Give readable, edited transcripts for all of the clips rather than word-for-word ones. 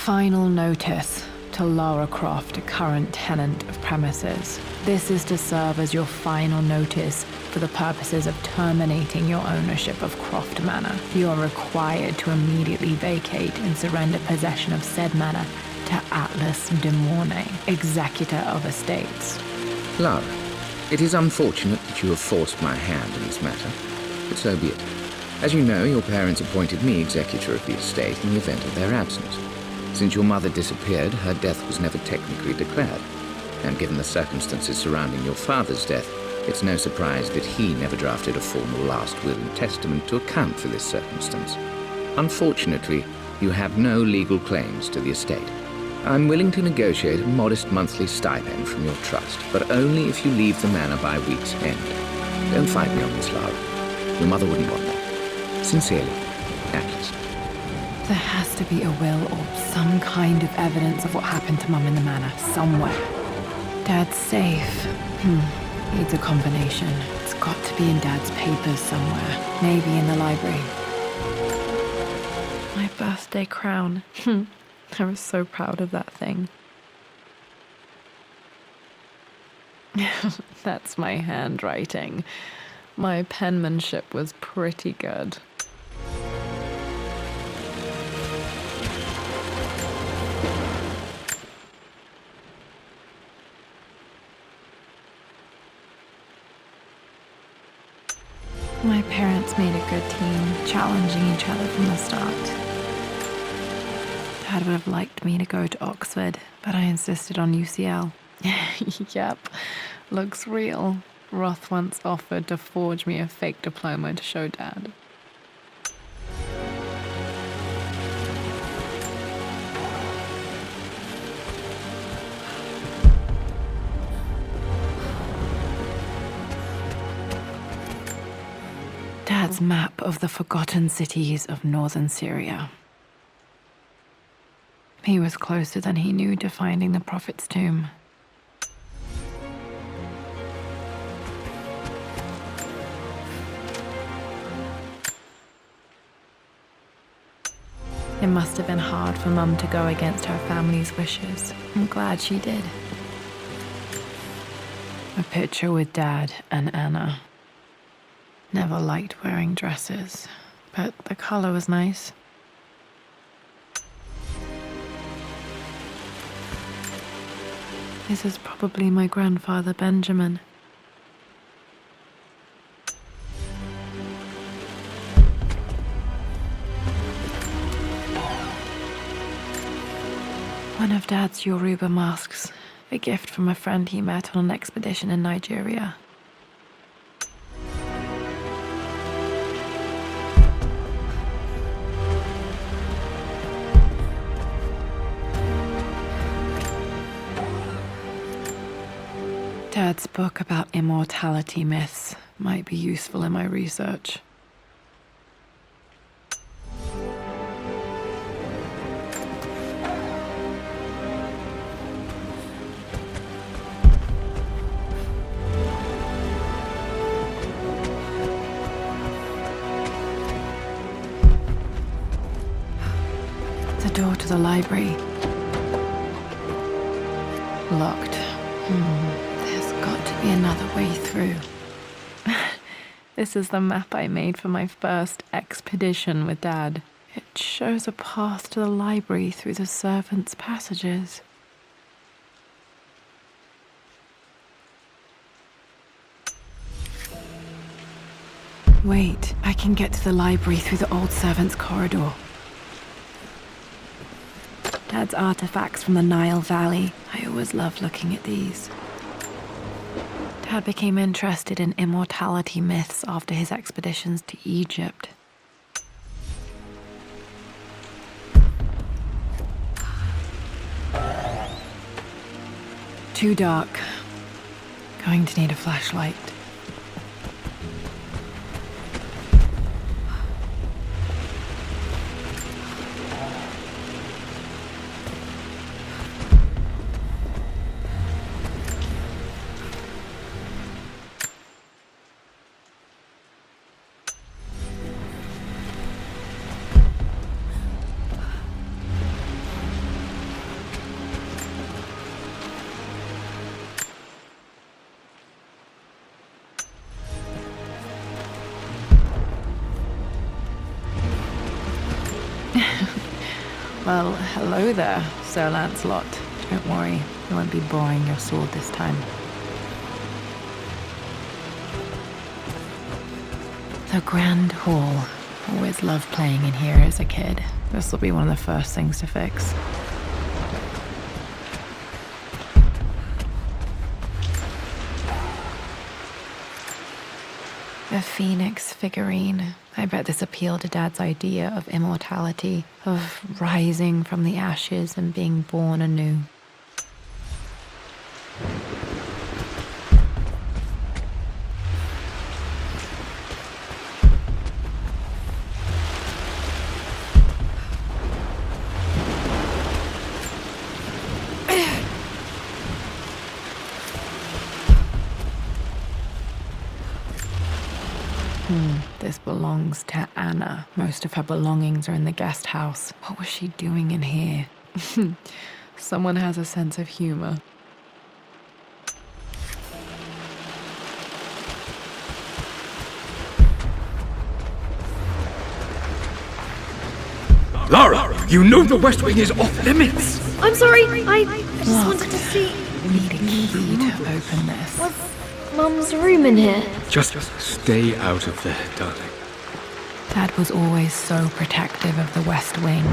Final notice to Lara Croft, a current tenant of premises. This is to serve as your final notice for the purposes of terminating your ownership of Croft Manor. You are required to immediately vacate and surrender possession of said manor to Atlas de Mornay, executor of estates. Lara, it is unfortunate that you have forced my hand in this matter, but so be it. As you know, your parents appointed me executor of the estate in the event of their absence. Since your mother disappeared, her death was never technically declared. And given the circumstances surrounding your father's death, it's no surprise that he never drafted a formal last will and testament to account for this circumstance. Unfortunately, you have no legal claims to the estate. I'm willing to negotiate a modest monthly stipend from your trust, but only if you leave the manor by week's end. Don't fight me on this, Lara. Your mother wouldn't want that. Sincerely, Atlas. There has to be a will or some kind of evidence of what happened to Mum in the manor, somewhere. Dad's safe. Needs a combination. It's got to be in Dad's papers somewhere. Maybe in the library. My birthday crown. I was so proud of that thing. That's my handwriting. My penmanship was pretty good. My parents made a good team, challenging each other from the start. Dad would have liked me to go to Oxford, but I insisted on UCL. Yep, looks real. Roth once offered to forge me a fake diploma to show Dad. Dad's map of the forgotten cities of northern Syria. He was closer than he knew to finding the Prophet's tomb. It must have been hard for Mum to go against her family's wishes. I'm glad she did. A picture with Dad and Anna. Never liked wearing dresses, but the color was nice. This is probably my grandfather Benjamin. One of Dad's Yoruba masks, a gift from a friend he met on an expedition in Nigeria. Dad's book about immortality myths might be useful in my research. The door to the library. Locked. There's got to be another way through. This is the map I made for my first expedition with Dad. It shows a path to the library through the servants' passages. Wait, I can get to the library through the old servants' corridor. Dad's artifacts from the Nile Valley. I always loved looking at these. Dad became interested in immortality myths after his expeditions to Egypt. Too dark. Going to need a flashlight. Well, hello there, Sir Lancelot. Don't worry, I won't be borrowing your sword this time. The Grand Hall. Always loved playing in here as a kid. This will be one of the first things to fix. A phoenix figurine. I bet this appealed to Dad's idea of immortality, of rising from the ashes and being born anew. This belongs to Anna. Most of her belongings are in the guest house. What was she doing in here? Someone has a sense of humor. Lara, you know the West Wing is off limits! I'm sorry, I just wanted to see... Need a key to open this. Was Mum's room in here? Just stay out of there, darling. Dad was always so protective of the West Wing.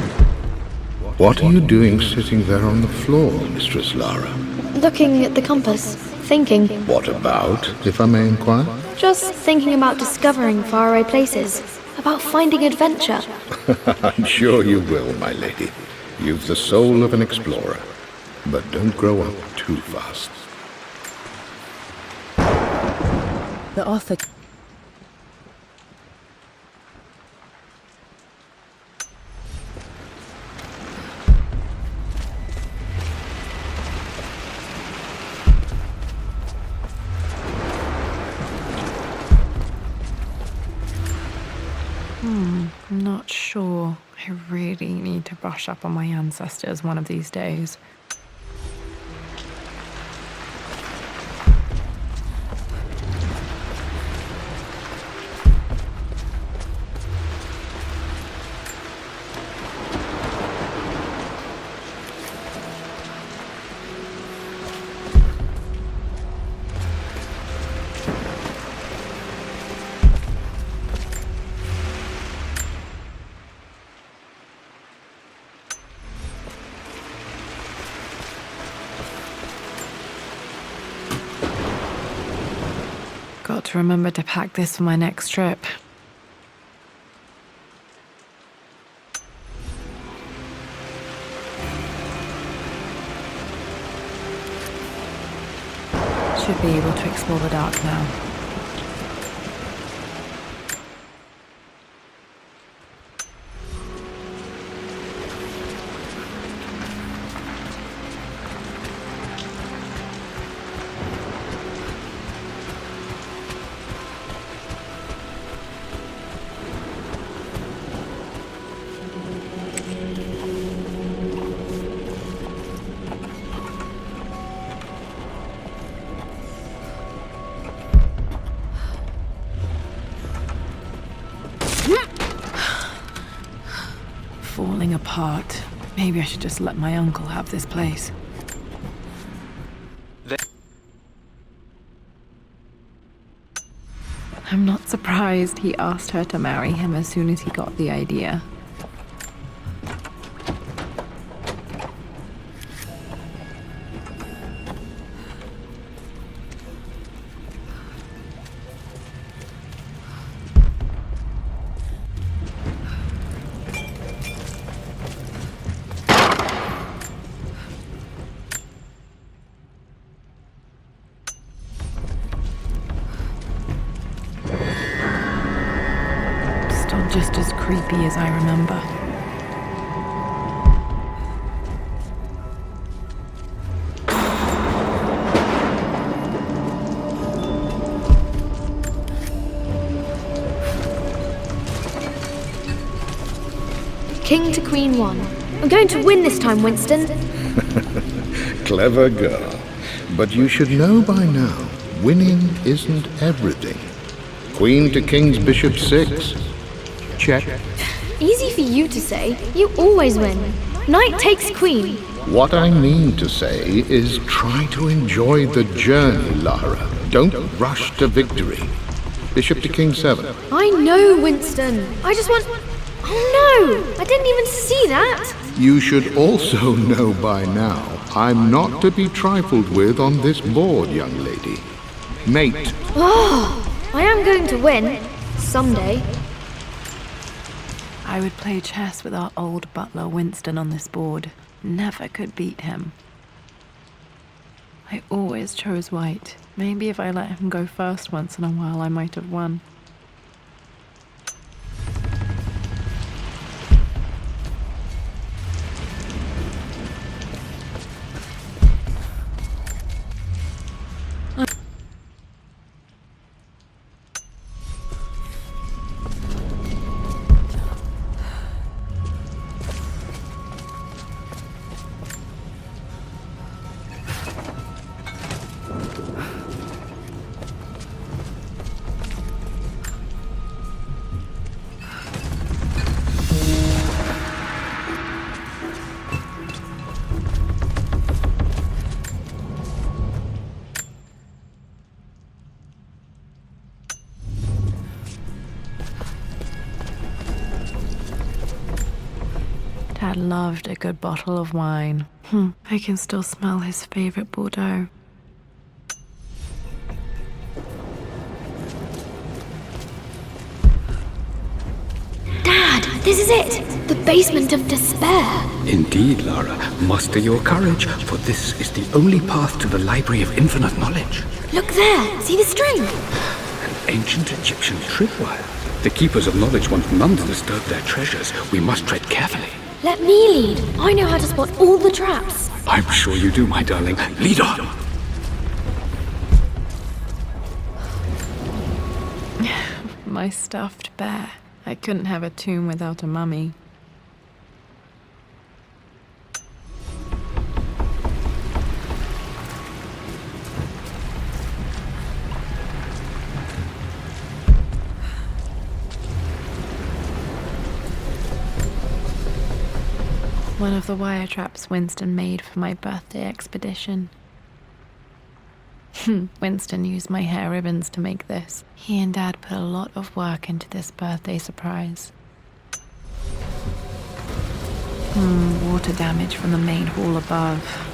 What are you doing sitting there on the floor, Mistress Lara? Looking at the compass, thinking. What about, if I may inquire? Just thinking about discovering faraway places, about finding adventure. I'm sure you will, my lady. You've the soul of an explorer. But don't grow up too fast. The author... I'm not sure. I really need to brush up on my ancestors one of these days. Got to remember to pack this for my next trip. Should be able to explore the dark now. Falling apart. Maybe I should just let my uncle have this place. I'm not surprised he asked her to marry him as soon as he got the idea. Just as creepy as I remember. King to Queen 1. I'm going to win this time, Winston. Clever girl. But you should know by now, winning isn't everything. Queen to King's Bishop 6. Check. Easy for you to say. You always win. Knight takes queen. What I mean to say is try to enjoy the journey, Lara. Don't rush to victory. Bishop to king 7. I know, Winston. I just want... Oh no! I didn't even see that! You should also know by now, I'm not to be trifled with on this board, young lady. Mate. Oh, I am going to win. Someday. I would play chess with our old butler Winston on this board. Never could beat him. I always chose white. Maybe if I let him go first once in a while, I might have won. Dad loved a good bottle of wine. I can still smell his favorite Bordeaux. Dad, this is it! The basement of despair! Indeed, Lara. Muster your courage, for this is the only path to the Library of Infinite Knowledge. Look there! See the string? An ancient Egyptian tripwire. The Keepers of Knowledge want none to disturb their treasures. We must tread carefully. Let me lead. I know how to spot all the traps. I'm sure you do, my darling. Lead on! My stuffed bear. I couldn't have a tomb without a mummy. One of the wire traps Winston made for my birthday expedition. Winston used my hair ribbons to make this. He and Dad put a lot of work into this birthday surprise. Water damage from the main hall above.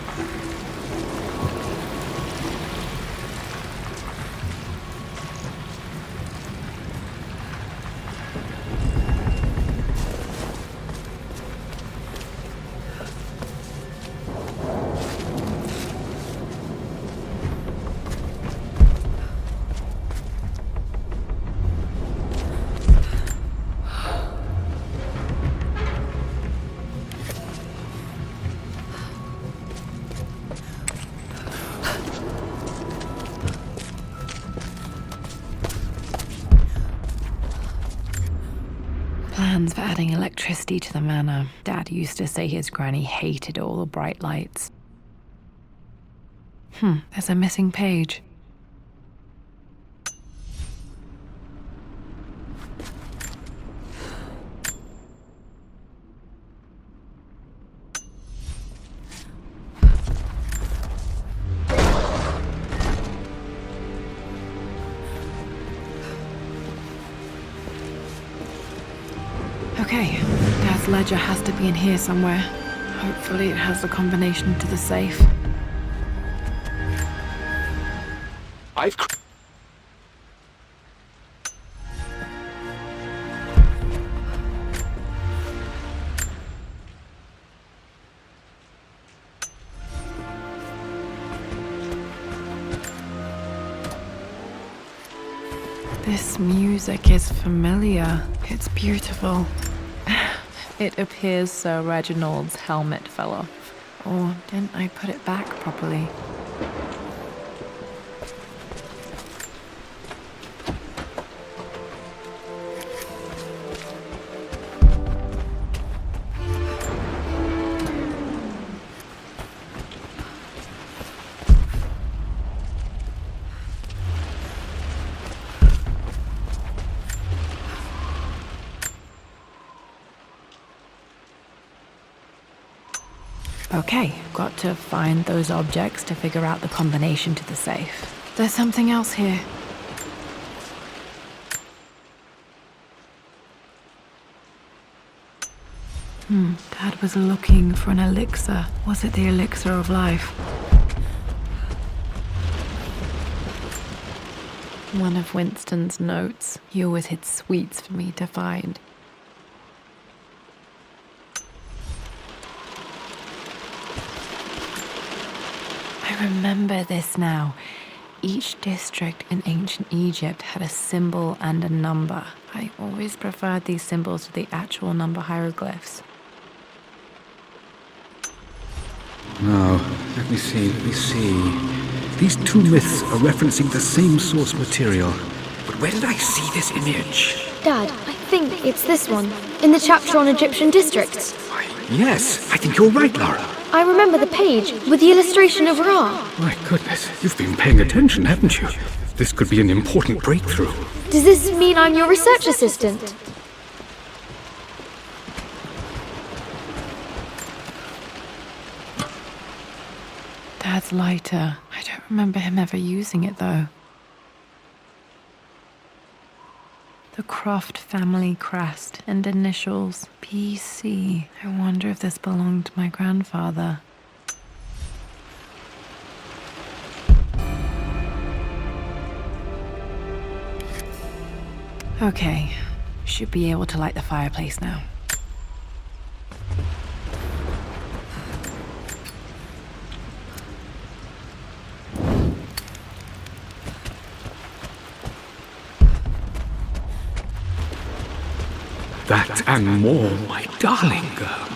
Plans for adding electricity to the manor. Dad used to say his granny hated all the bright lights. There's a missing page. Okay, Dad's ledger has to be in here somewhere. Hopefully it has the combination to the safe. This music is familiar. It's beautiful. It appears Sir Reginald's helmet fell off. Or didn't I put it back properly? Okay, got to find those objects to figure out the combination to the safe. There's something else here. Dad was looking for an elixir. Was it the elixir of life? One of Winston's notes. He always hid sweets for me to find. I remember this now. Each district in ancient Egypt had a symbol and a number. I always preferred these symbols to the actual number hieroglyphs. Now, let me see. These two myths are referencing the same source material. But where did I see this image? Dad, I think it's this one, in the chapter on Egyptian districts. Why, yes, I think you're right, Lara. I remember the page with the illustration of Ra. My goodness, you've been paying attention, haven't you? This could be an important breakthrough. Does this mean I'm your research assistant? Dad's lighter. I don't remember him ever using it, though. The Croft family crest and initials, PC. I wonder if this belonged to my grandfather. Okay, should be able to light the fireplace now. That and more, my darling girl.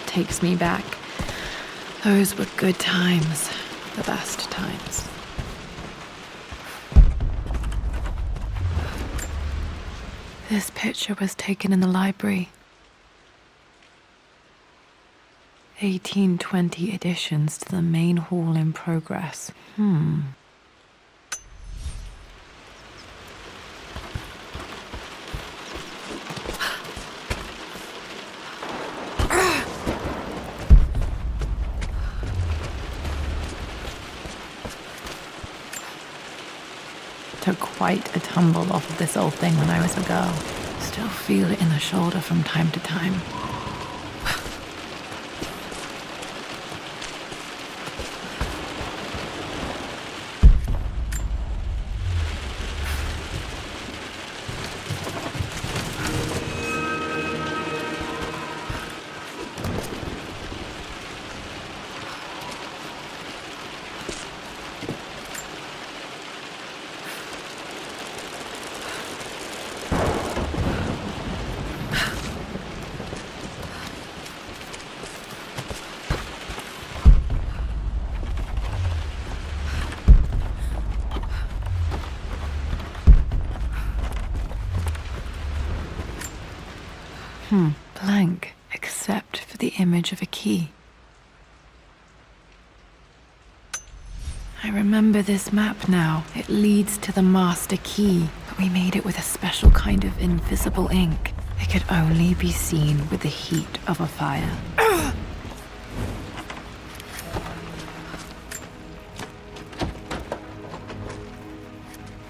Takes me back. Those were good times. The best times. This picture was taken in the library. 1820 additions to the main hall in progress. Took quite a tumble off of this old thing when I was a girl. Still feel it in the shoulder from time to time. Blank, except for the image of a key. I remember this map now. It leads to the master key, but we made it with a special kind of invisible ink. It could only be seen with the heat of a fire.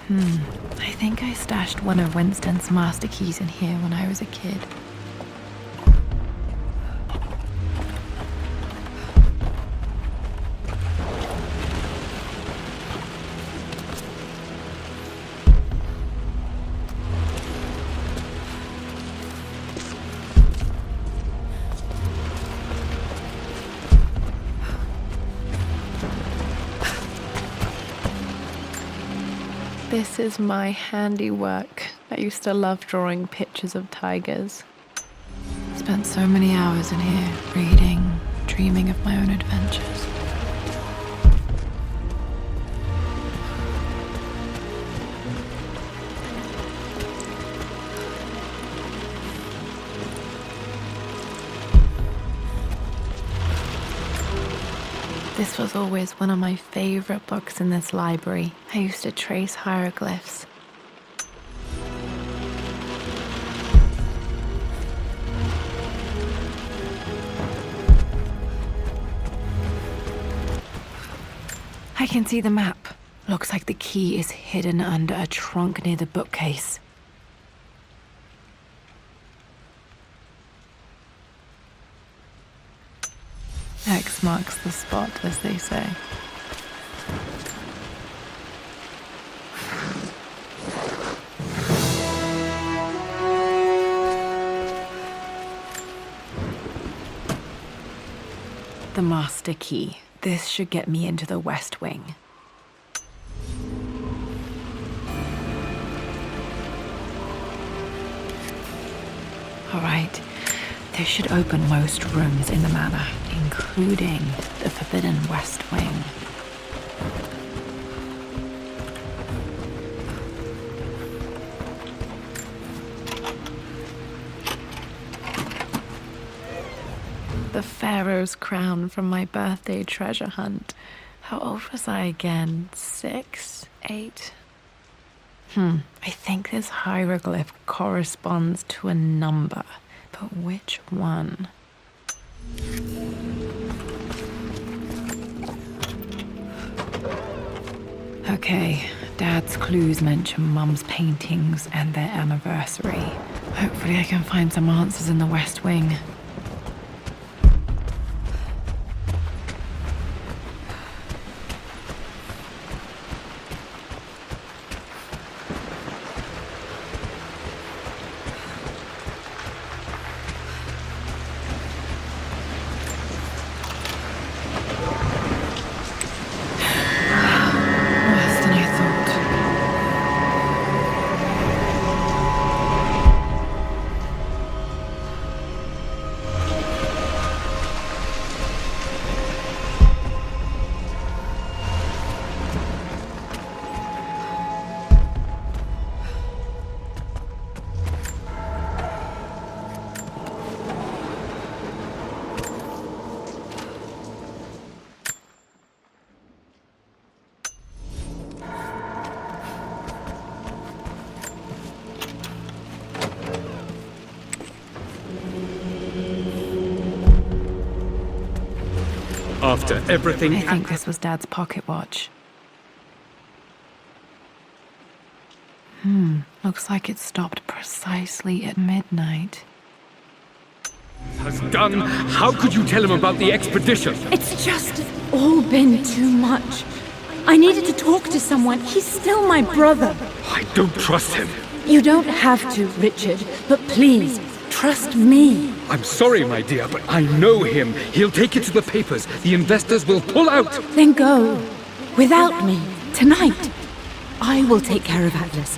I think I stashed one of Winston's master keys in here when I was a kid. This is my handiwork. I used to love drawing pictures of tigers. Spent so many hours in here, reading, dreaming of my own adventures. This was always one of my favorite books in this library. I used to trace hieroglyphs. I can see the map. Looks like the key is hidden under a trunk near the bookcase. X marks the spot, as they say. The master key. This should get me into the West Wing. All right. This should open most rooms in the manor, including the forbidden West Wing. The Pharaoh's crown from my birthday treasure hunt. How old was I again? 6? 8? I think this hieroglyph corresponds to a number, but which one? Okay, Dad's clues mention Mum's paintings and their anniversary. Hopefully I can find some answers in the West Wing. After everything... I think this was Dad's pocket watch. Looks like it stopped precisely at midnight. ...has done, how could you tell him about the expedition? It's just all been too much. I needed to talk to someone. He's still my brother. I don't trust him. You don't have to, Richard, but please, trust me. I'm sorry, my dear, but I know him. He'll take it to the papers. The investors will pull out. Then go. Without me. Tonight. I will take care of Atlas.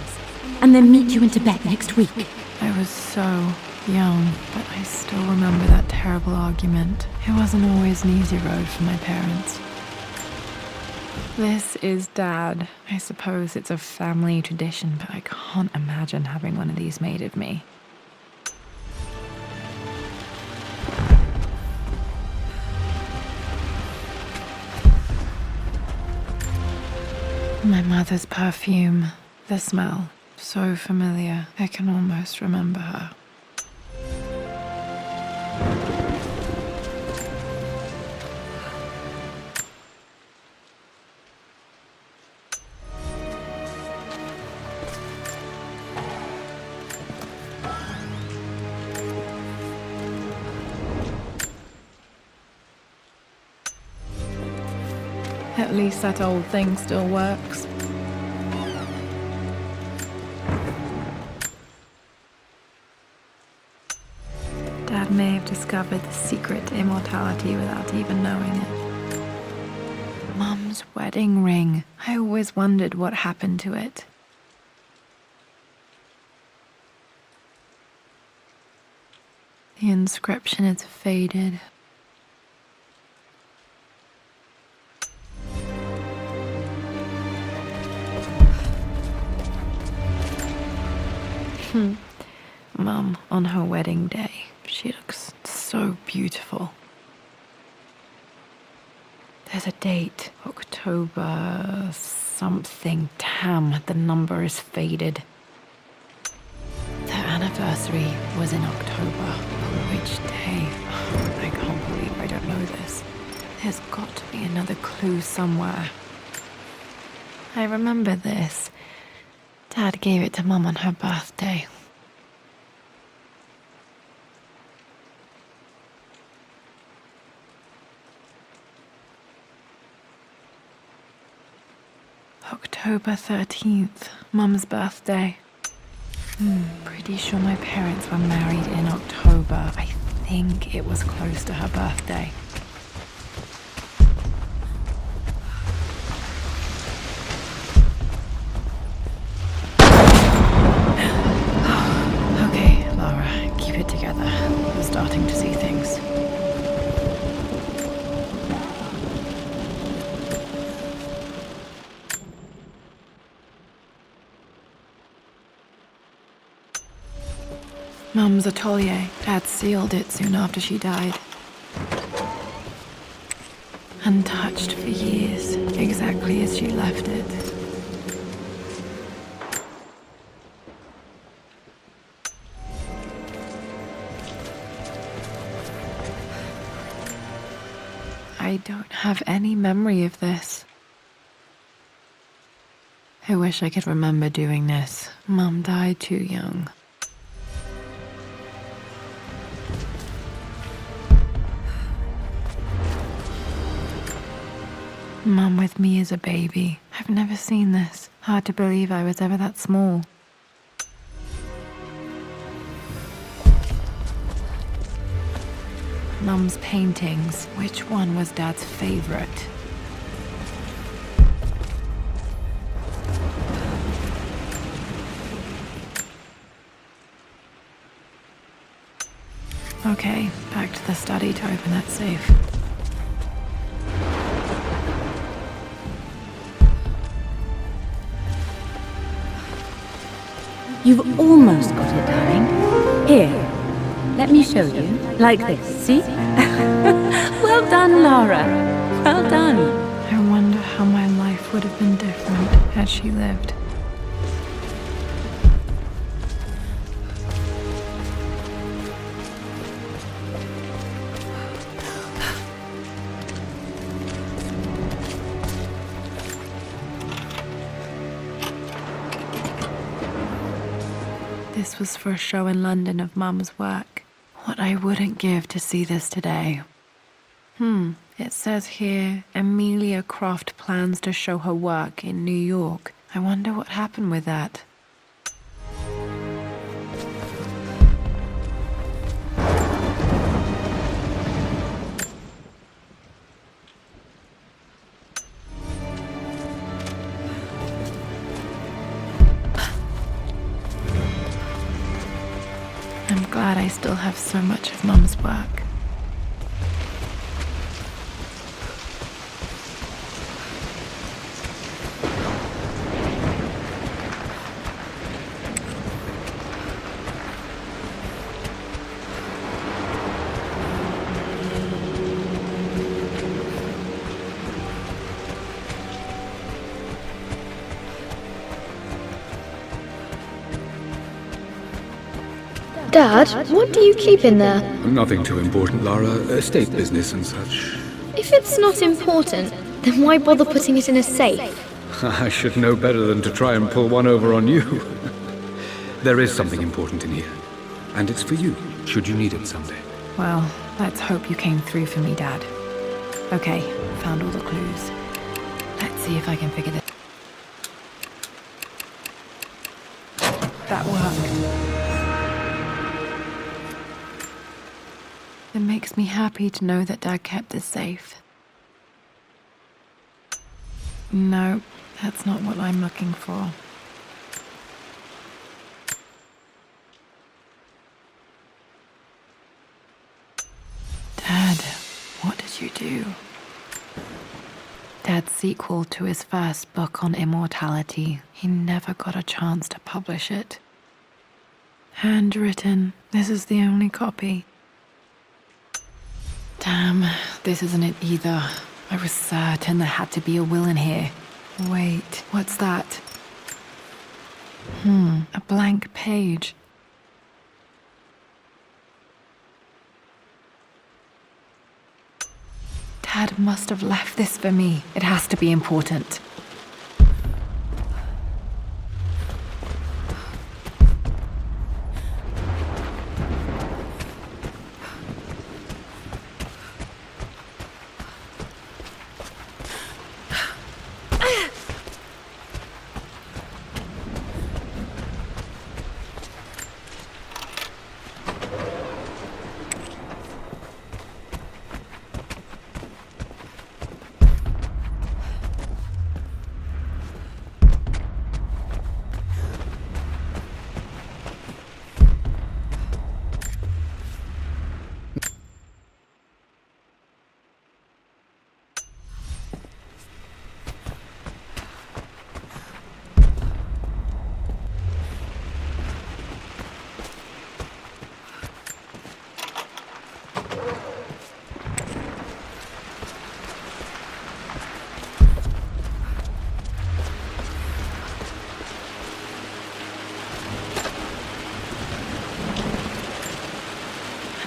And then meet you in Tibet next week. I was so young, but I still remember that terrible argument. It wasn't always an easy road for my parents. This is Dad. I suppose it's a family tradition, but I can't imagine having one of these made of me. My mother's perfume. The smell. So familiar. I can almost remember her. At least that old thing still works. Dad may have discovered the secret to immortality without even knowing it. Mum's wedding ring. I always wondered what happened to it. The inscription is faded. Mum, on her wedding day, she looks so beautiful. There's a date, October something. Damn, the number is faded. Their anniversary was in October. Which day? I can't believe I don't know this. There's got to be another clue somewhere. I remember this. Dad gave it to Mum on her birthday. October 13th, Mum's birthday. Pretty sure my parents were married in October. I think it was close to her birthday. Okay, Lara, keep it together. We're starting to see things. Mum's atelier. Dad sealed it soon after she died. Untouched for years, exactly as she left it. I don't have any memory of this. I wish I could remember doing this. Mum died too young. Mum with me as a baby. I've never seen this. Hard to believe I was ever that small. Mum's paintings. Which one was Dad's favorite? Okay, back to the study to open that safe. You've almost got it, darling. Here, let me show you. Like this, see? Well done, Lara. Well done. I wonder how my life would have been different had she lived. This was for a show in London of Mum's work. What I wouldn't give to see this today. It says here, Amelia Croft plans to show her work in New York. I wonder what happened with that. I'm glad I still have so much of Mum's work. Dad, what do you keep in there? Nothing too important, Lara. Estate business and such. If it's not important, then why bother putting it in a safe? I should know better than to try and pull one over on you. There is something important in here. And it's for you, should you need it someday. Well, let's hope you came through for me, Dad. Okay, found all the clues. Let's see if I can figure this. That worked. It makes me happy to know that Dad kept this safe. No, that's not what I'm looking for. Dad, what did you do? Dad's sequel to his first book on immortality. He never got a chance to publish it. Handwritten. This is the only copy. Damn, this isn't it either. I was certain there had to be a will in here. Wait, what's that? A blank page. Dad must have left this for me. It has to be important.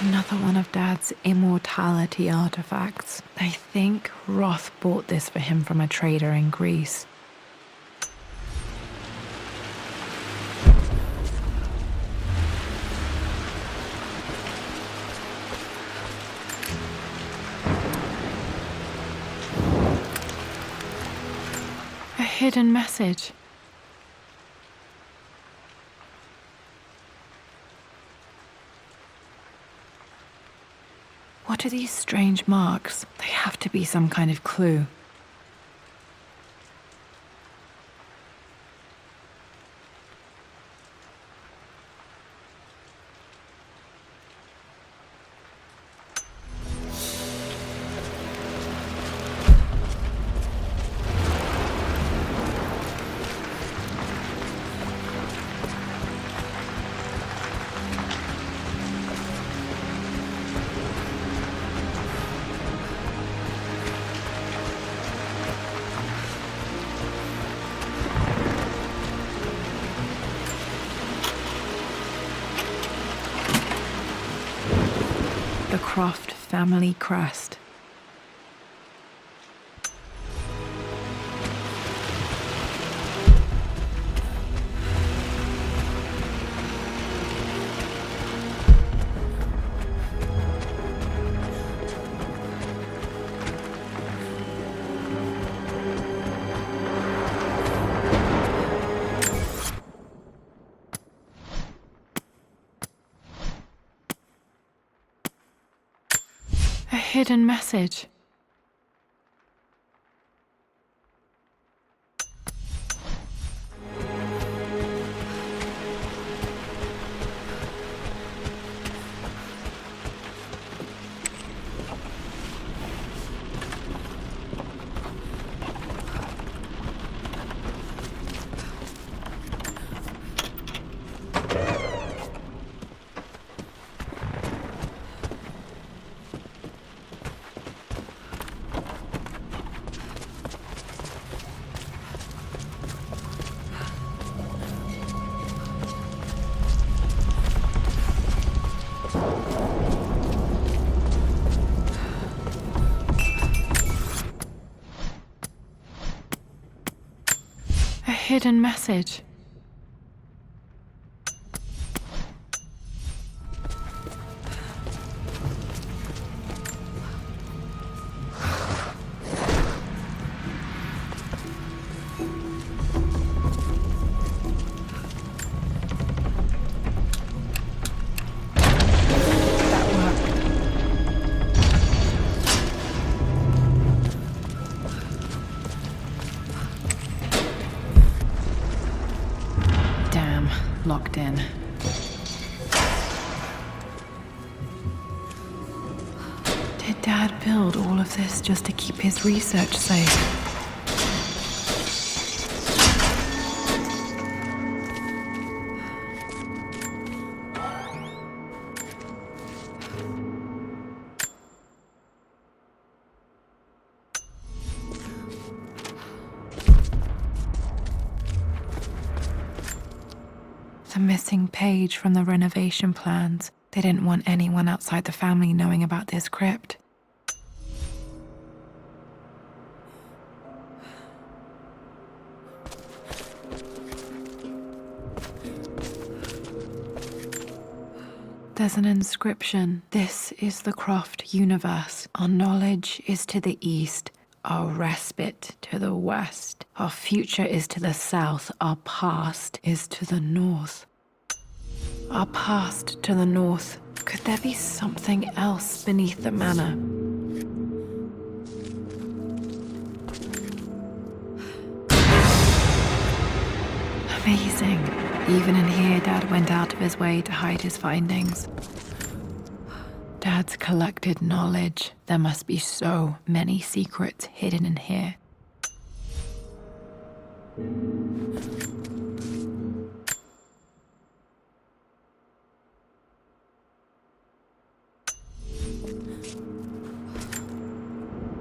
Another one of Dad's immortality artifacts. I think Roth bought this for him from a trader in Greece. A hidden message. What are these strange marks? They have to be some kind of clue. The Croft family crest. A hidden message. A hidden message. Locked in. Did Dad build all of this just to keep his research safe? The missing page from the renovation plans. They didn't want anyone outside the family knowing about this crypt. There's an inscription. This is the Croft universe. Our knowledge is to the east. Our respite to the west. Our future is to the south. Our past is to the north. Our past to the north. Could there be something else beneath the manor? Amazing. Even in here, Dad went out of his way to hide his findings. Dad's collected knowledge. There must be so many secrets hidden in here.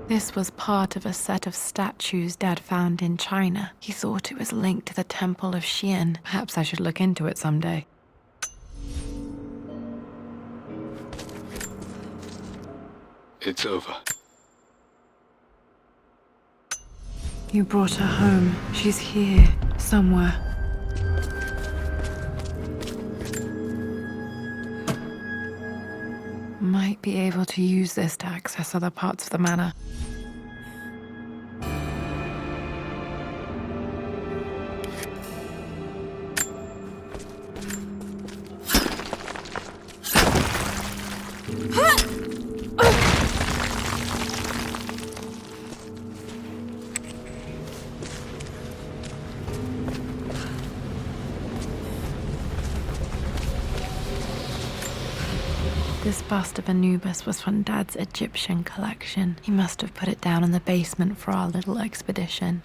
This was part of a set of statues Dad found in China. He thought it was linked to the Temple of Xian. Perhaps I should look into it someday. it's over. You brought her home. She's here, somewhere. Might be able to use this to access other parts of the manor. This bust of Anubis was from Dad's Egyptian collection. He must have put it down in the basement for our little expedition.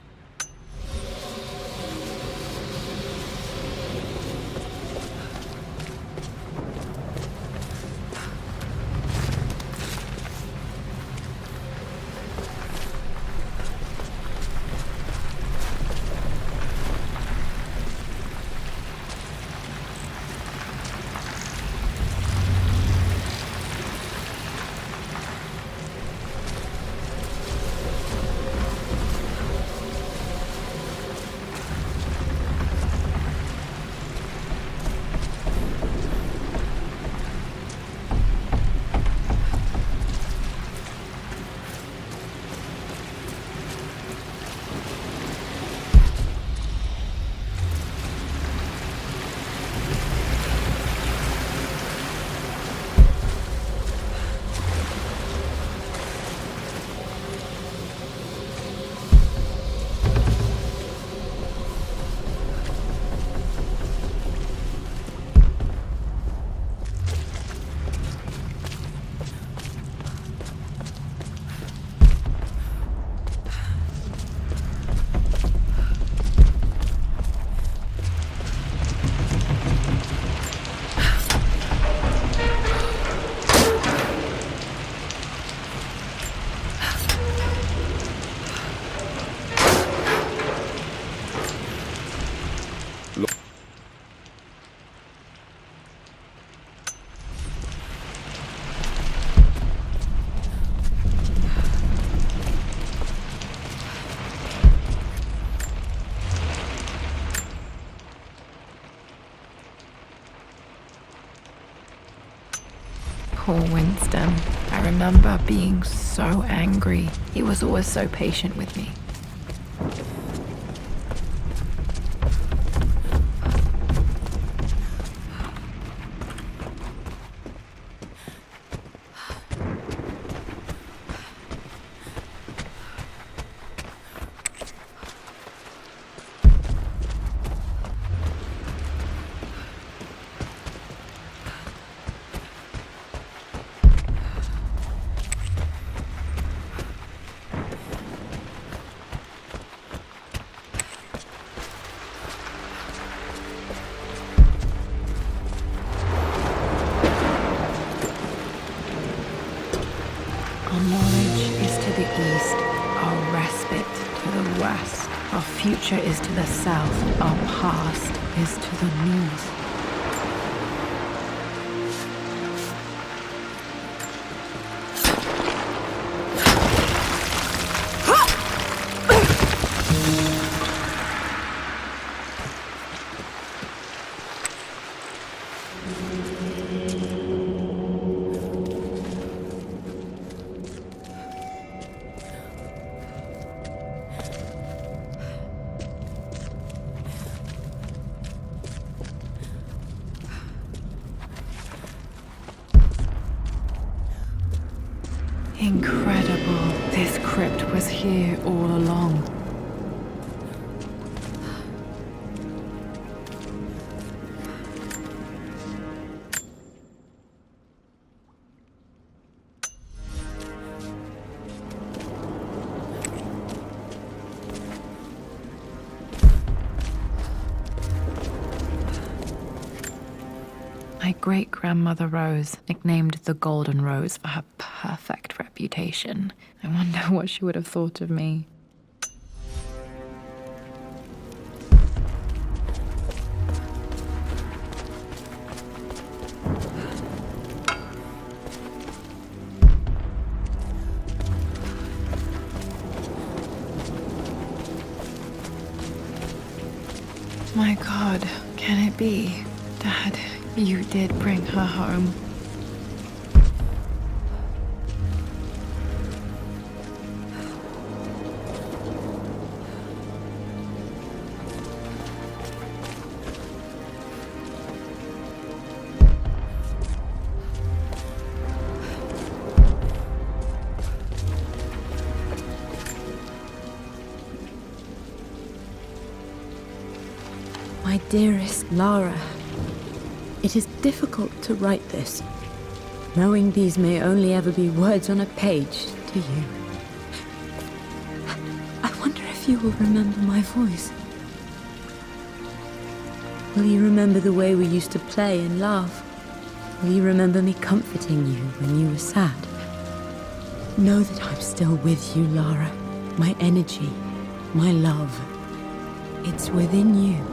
Poor Winston. I remember being so angry. He was always so patient with me. Our knowledge is to the east, our respite to the west. Our future is to the south, our past is to the north. Incredible. This crypt was here all along. My great-grandmother Rose, nicknamed the Golden Rose for her perfect reputation. I wonder what she would have thought of me. Can it be, Dad, you did bring her home? My dearest Lara, it is difficult to write this, knowing these may only ever be words on a page to you. I wonder if you will remember my voice. Will you remember the way we used to play and laugh? Will you remember me comforting you when you were sad? Know that I'm still with you, Lara. My energy, my love, it's within you.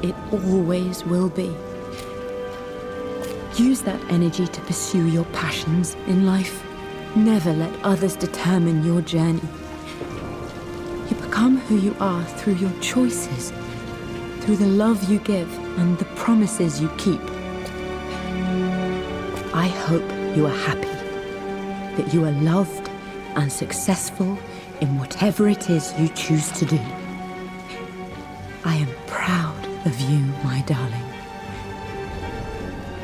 It always will be. Use that energy to pursue your passions in life. Never let others determine your journey. You become who you are through your choices, through the love you give and the promises you keep. I hope you are happy, that you are loved and successful in whatever it is you choose to do. I am proud of you, my darling.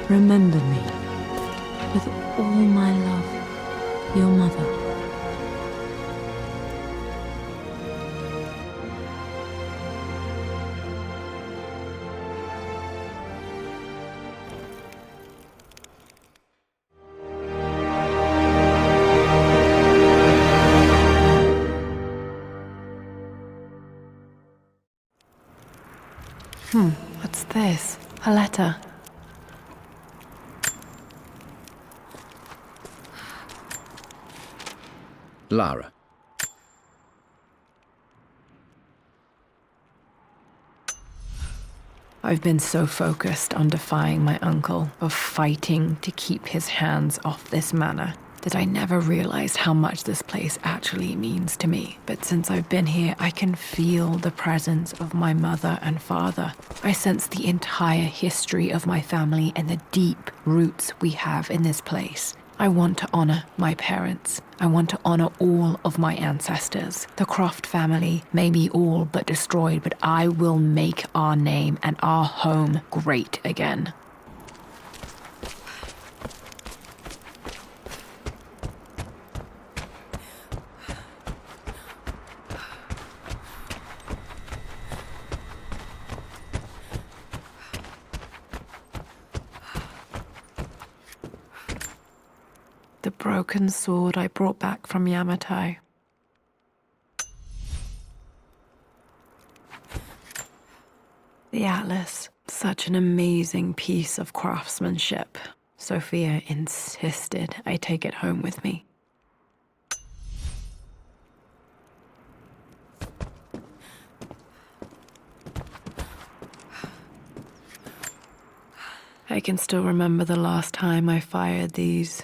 Remember me with all my love, your mother. What's this? A letter. Lara. I've been so focused on defying my uncle, of fighting to keep his hands off this manor, that I never realized how much this place actually means to me. But since I've been here, I can feel the presence of my mother and father. I sense the entire history of my family and the deep roots we have in this place. I want to honor my parents. I want to honor all of my ancestors. The Croft family may be all but destroyed, but I will make our name and our home great again. The broken sword I brought back from Yamato. The atlas, such an amazing piece of craftsmanship. Sophia insisted I take it home with me. I can still remember the last time I fired these.